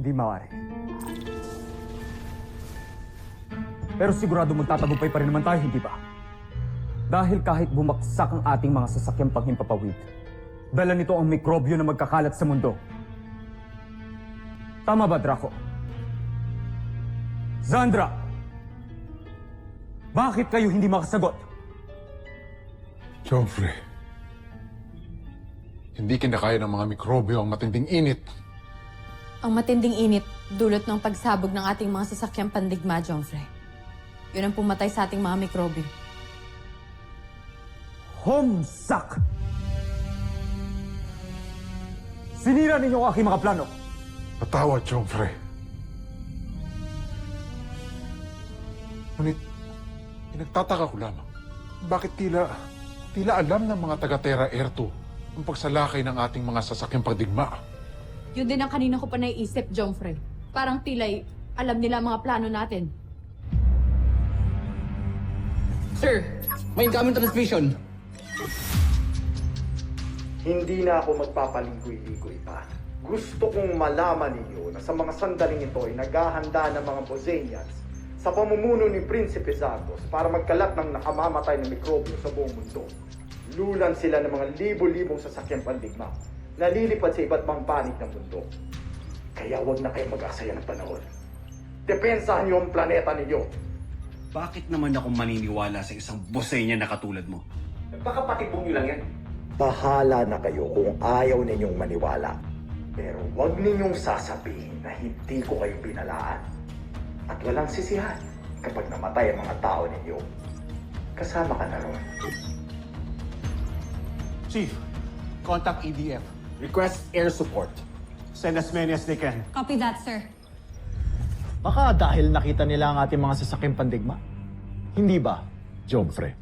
Hindi maaari. Pero sigurado mong tatagumpay pa rin naman tayo, hindi ba? Dahil kahit bumaksak ang ating mga sasakyang panghimpapawid, dala nito ang mikrobyo na magkakalat sa mundo. Tama ba, Draco? Zandra! Bakit kayo hindi makasagot? Joffrey, hindi kinakaya ng mga mikrobyo ang matinding init. Ang matinding init, dulot ng pagsabog ng ating mga sasakyang pandigma, Joffrey. Yun ang pumatay sa ating mga mikrobyo. Homesuck! Sinira ninyo ang aking mga plano. Patawad, Joffrey. Ngunit, pinagtataka ko lamang. Bakit tila alam ng mga taga-Terra Air 2 ang pagsalakay ng ating mga sasakyang pagdigma? Yun din ang kanina ko pa naiisip, Joffrey. Parang tila'y alam nila ang mga plano natin. Sir, may incoming transmission. Hindi na ako magpapaligoy-ligoy pa. Gusto kong malaman ninyo na sa mga sandaling ito ay naghahanda ng mga Bosenians sa pamumuno ni Prinsipe Zagos para magkalat ng nakamamatay na mikrobyo sa buong mundo. Lulan sila ng mga libo-libong sasakyang pandigma na lilipad sa iba't bang panig ng mundo. Kaya wag na kayong mag-asaya ng panahon. Depensahan niyo ang planeta ninyo. Bakit naman ako maniniwala sa isang Bosenya na katulad mo? Baka patibong nyo lang yan. Bahala na kayo kung ayaw ninyong maniwala. Pero wag ninyong sasabihin na hindi ko kayo binalaan. At walang sisihan kapag namatay ang mga tao ninyo. Kasama ka na ron. Chief, contact EDF. Request air support. Send as many as they can. Copy that, sir. Baka dahil nakita nila ang ating mga sasakyang pandigma? Hindi ba, Joffrey?